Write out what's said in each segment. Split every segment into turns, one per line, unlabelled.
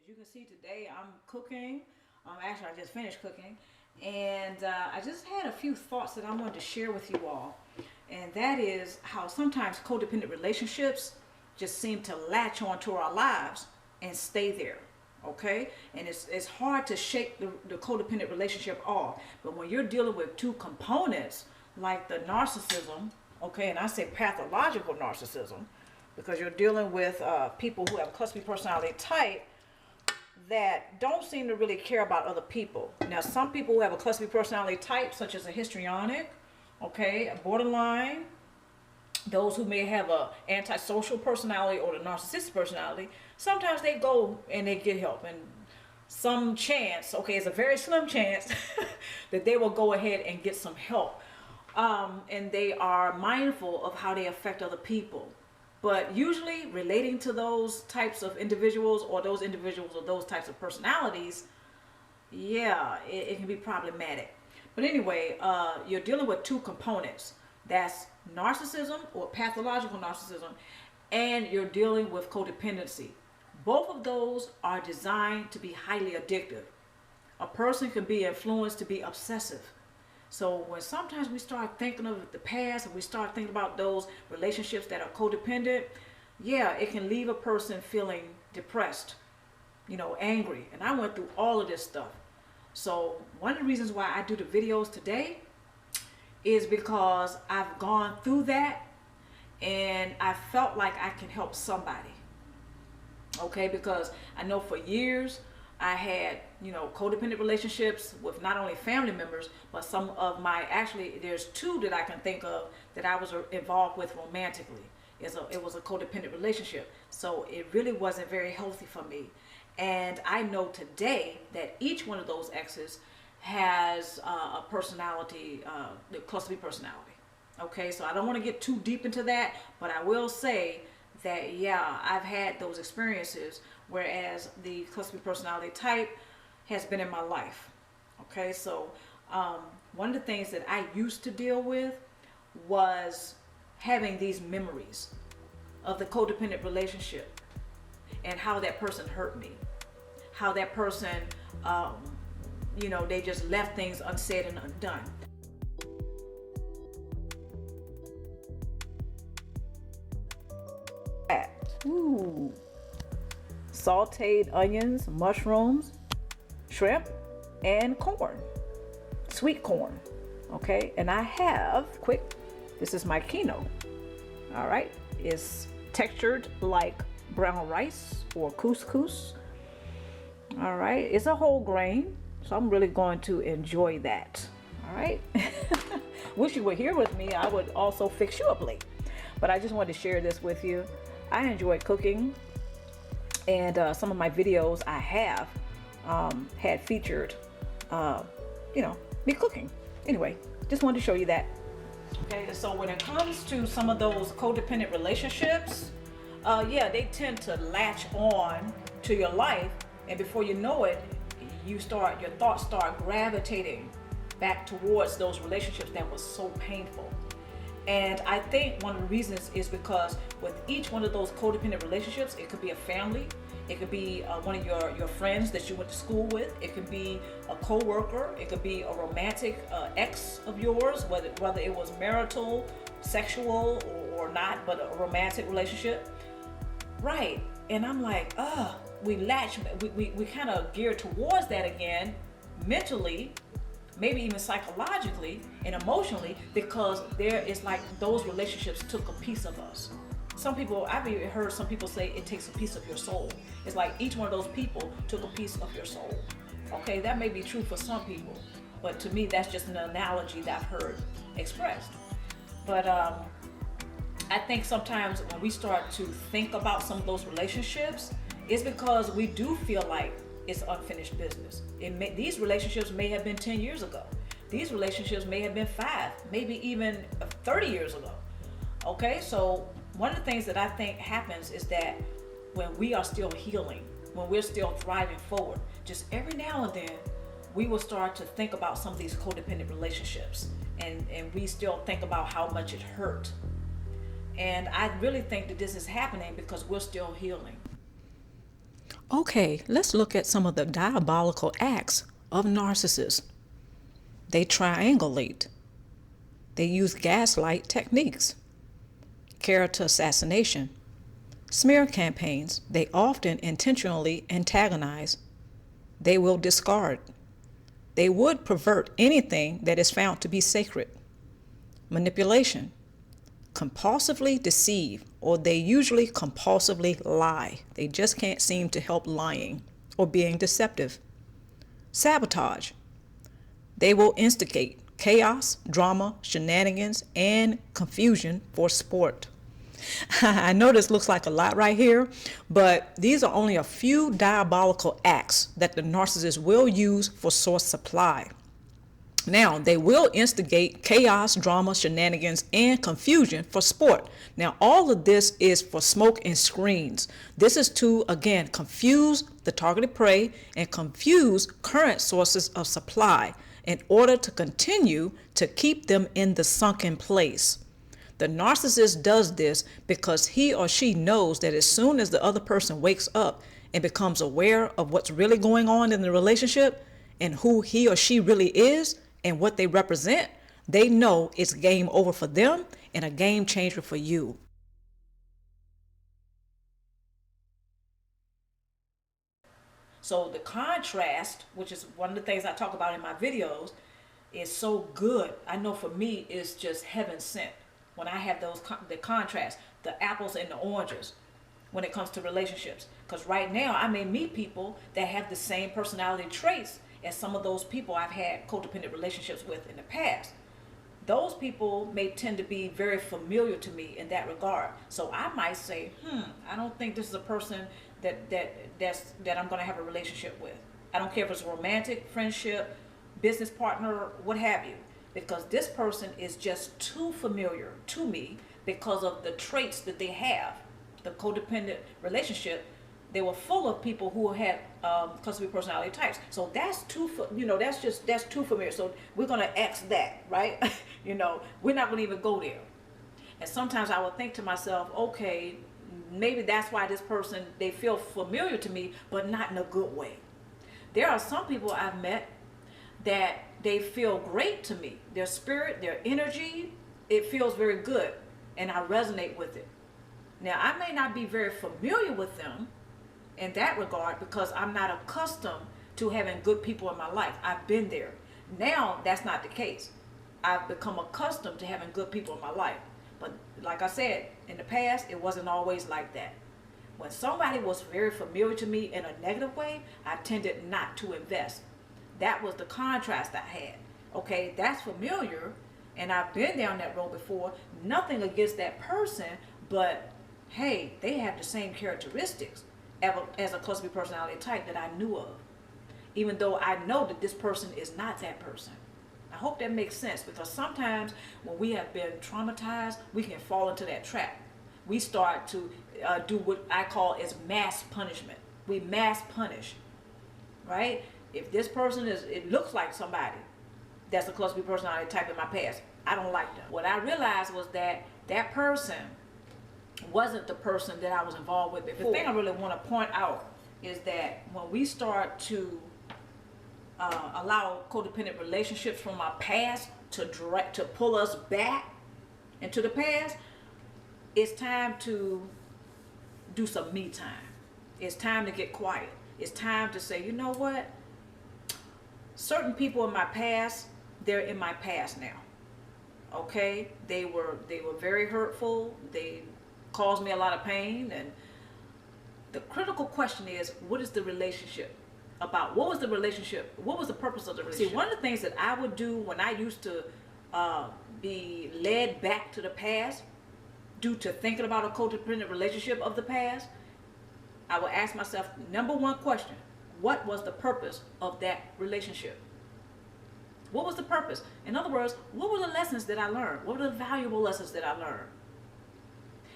you can see today I'm cooking. Actually, I just finished cooking, and I just had a few thoughts that I wanted to share with you all, and that is how sometimes codependent relationships just seem to latch onto our lives and stay there. Okay, and it's hard to shake the codependent relationship off, but when you're dealing with two components like the narcissism, okay, and I say pathological narcissism because you're dealing with people who have a cluster B personality type that don't seem to really care about other people. Now, some people who have a cluster B personality type, such as a histrionic, okay, a borderline, those who may have a antisocial personality or the narcissistic personality, sometimes they go and they get help, and some chance, okay, it's a very slim chance that they will go ahead and get some help, and they are mindful of how they affect other people. But usually relating to those types of individuals or those types of personalities, yeah, it can be problematic. But anyway, you're dealing with two components. That's narcissism or pathological narcissism, and you're dealing with codependency. Both of those are designed to be highly addictive. A person can be influenced to be obsessive. So when sometimes we start thinking of the past and we start thinking about those relationships that are codependent, yeah, it can leave a person feeling depressed, angry. And I went through all of this stuff. So one of the reasons why I do the videos today is because I've gone through that and I felt like I can help somebody. Okay, because I know for years I had, codependent relationships with not only family members, but some of there's two that I can think of that I was involved with romantically. It was a codependent relationship. So it really wasn't very healthy for me. And I know today that each one of those exes has a personality, the cluster B personality. Okay, so I don't want to get too deep into that, but I will say that, yeah, I've had those experiences, whereas the cluster B personality type has been in my life. Okay, so one of the things that I used to deal with was having these memories of the codependent relationship and how that person hurt me, how that person, they just left things unsaid and undone. Ooh. Sauteed onions, mushrooms, shrimp, and corn, sweet corn. Okay, and I have this is my quinoa. All right, it's textured like brown rice or couscous. All right, it's a whole grain, so I'm really going to enjoy that. All right. Wish you were here with me. I would also fix you a plate, but I just wanted to share this with you. I enjoy cooking, and some of my videos I have had featured, me cooking. Anyway, just wanted to show you that. Okay, so when it comes to some of those codependent relationships, they tend to latch on to your life, and before you know it, your thoughts start gravitating back towards those relationships that was so painful. And I think one of the reasons is because with each one of those codependent relationships, it could be a family, it could be one of your friends that you went to school with, it could be a co-worker, it could be a romantic ex of yours, whether it was marital, sexual, or not, but a romantic relationship. Right. And I'm like, we kind of gear towards that again, mentally, maybe even psychologically and emotionally, because there is like those relationships took a piece of us. I've even heard some people say it takes a piece of your soul. It's like each one of those people took a piece of your soul. Okay, that may be true for some people, but to me, that's just an analogy that I've heard expressed. But I think sometimes when we start to think about some of those relationships, it's because we do feel like it's unfinished business. These relationships may have been 10 years ago. These relationships may have been 5, maybe even 30 years ago. Okay, so one of the things that I think happens is that when we are still healing, when we're still thriving forward, just every now and then, we will start to think about some of these codependent relationships, and we still think about how much it hurt. And I really think that this is happening because we're still healing. Okay, let's look at some of the diabolical acts of narcissists. They triangulate. They use gaslight techniques, character assassination, smear campaigns. They often intentionally antagonize. They will discard. They would pervert anything that is found to be sacred. Manipulation, compulsively deceive, or they usually compulsively lie. They just can't seem to help lying or being deceptive. Sabotage, they will instigate chaos, drama, shenanigans, and confusion for sport. I know this looks like a lot right here, but these are only a few diabolical acts that the narcissist will use for source supply. Now, they will instigate chaos, drama, shenanigans, and confusion for sport. Now, all of this is for smoke and screens. This is to, again, confuse the targeted prey and confuse current sources of supply in order to continue to keep them in the sunken place. The narcissist does this because he or she knows that as soon as the other person wakes up and becomes aware of what's really going on in the relationship and who he or she really is, and what they represent, they know it's game over for them and a game changer for you. So the contrast, which is one of the things I talk about in my videos, is so good. I know for me, it's just heaven sent when I have the contrast, the apples and the oranges when it comes to relationships. Because right now I may meet people that have the same personality traits as some of those people I've had codependent relationships with in the past. Those people may tend to be very familiar to me in that regard. So I might say, I don't think this is a person that I'm going to have a relationship with. I don't care if it's romantic, friendship, business partner, what have you, because this person is just too familiar to me because of the traits that they have. The codependent relationship, they were full of people who had cluster B personality types. So that's that's too familiar. So we're gonna X that, right? We're not gonna even go there. And sometimes I would think to myself, okay, maybe that's why this person, they feel familiar to me, but not in a good way. There are some people I've met that they feel great to me. Their spirit, their energy, it feels very good, and I resonate with it. Now, I may not be very familiar with them in that regard because I'm not accustomed to having good people in my life. I've been there. Now, that's not the case. I've become accustomed to having good people in my life. But like I said, in the past, it wasn't always like that. When somebody was very familiar to me in a negative way, I tended not to invest. That was the contrast I had. Okay, that's familiar, and I've been down that road before. Nothing against that person, but hey, they have the same characteristics as a cluster B personality type that I knew of, even though I know that this person is not that person. I hope that makes sense, because sometimes when we have been traumatized, we can fall into that trap. We start to do what I call is mass punishment. We mass punish, right? If this person it looks like somebody that's a cluster B personality type in my past, I don't like them. What I realized was that that person wasn't the person that I was involved with before. The thing I really want to point out is that when we start to allow codependent relationships from our past to pull us back into the past, it's time to do some me time. It's time to get quiet. It's time to say, you know what? Certain people in my past, they're in my past now. Okay? They were very hurtful. They caused me a lot of pain, and the critical question is, what is the relationship about? What was the relationship? What was the purpose of the relationship? See, one of the things that I would do when I used to be led back to the past due to thinking about a codependent relationship of the past, I would ask myself, number one question, what was the purpose of that relationship? What was the purpose? In other words, what were the lessons that I learned? What were the valuable lessons that I learned?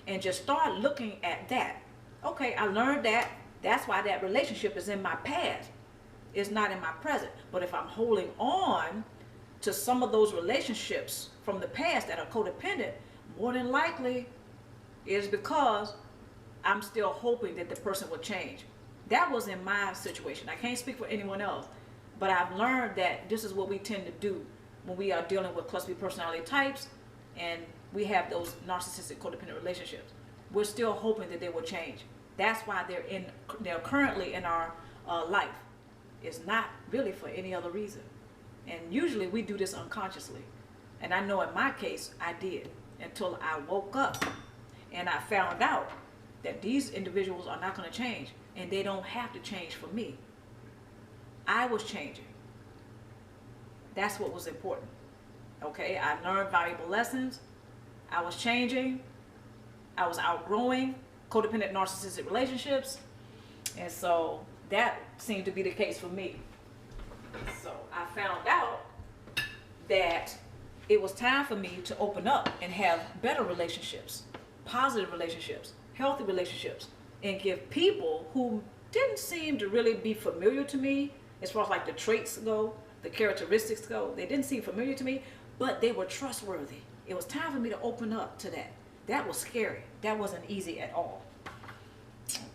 And just start looking at that. Okay, I learned that. That's why that relationship is in my past. It's not in my present. But if I'm holding on to some of those relationships from the past that are codependent, more than likely is because I'm still hoping that the person will change. That was in my situation. I can't speak for anyone else, but I've learned that this is what we tend to do when we are dealing with cluster B personality types and we have those narcissistic codependent relationships. We're still hoping that they will change. That's why they're currently in our life. It's not really for any other reason. And usually we do this unconsciously. And I know in my case, I did, until I woke up and I found out that these individuals are not going to change, and they don't have to change for me. I was changing. That's what was important. Okay, I learned valuable lessons. I was changing. I was outgrowing codependent narcissistic relationships. And so that seemed to be the case for me. So I found out that it was time for me to open up and have better relationships, positive relationships, healthy relationships, and give people who didn't seem to really be familiar to me, as far as like the traits go, the characteristics go, they didn't seem familiar to me, but they were trustworthy. It was time for me to open up to that. That was scary. That wasn't easy at all.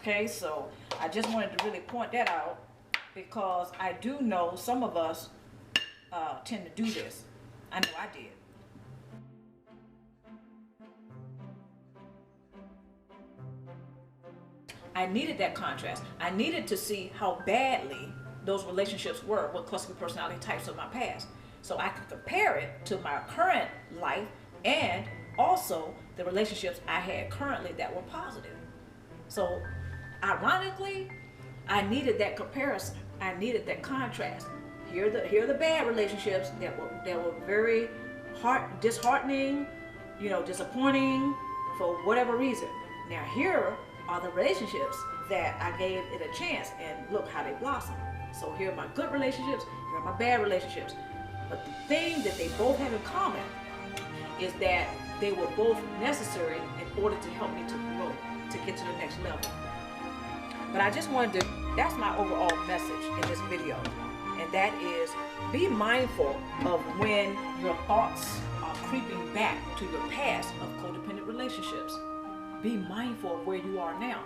Okay, so I just wanted to really point that out, because I do know some of us tend to do this. I know I did. I needed that contrast. I needed to see how badly those relationships were with cluster B personality types of my past, so I could compare it to my current life and also the relationships I had currently that were positive. So ironically, I needed that comparison. I needed that contrast. Here are the bad relationships that were very disheartening, disappointing for whatever reason. Now here are the relationships that I gave it a chance, and look how they blossomed. So here are my good relationships, here are my bad relationships. But the thing that they both have in common is that they were both necessary in order to help me to grow, to get to the next level. But I just wanted to, that's my overall message in this video. And that is, be mindful of when your thoughts are creeping back to your past of codependent relationships. Be mindful of where you are now.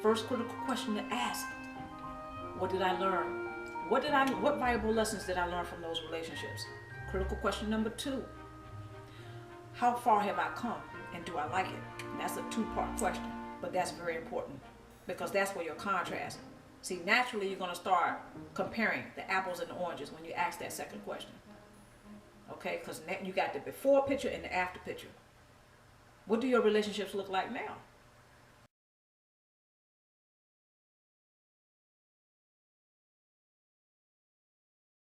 First critical question to ask: what did I learn? What valuable lessons did I learn from those relationships? Critical question number 2: how far have I come, and do I like it? And that's a 2-part question, but that's very important, because that's where your contrast. See, naturally you're going to start comparing the apples and the oranges when you ask that second question. Okay, because you got the before picture and the after picture. What do your relationships look like now?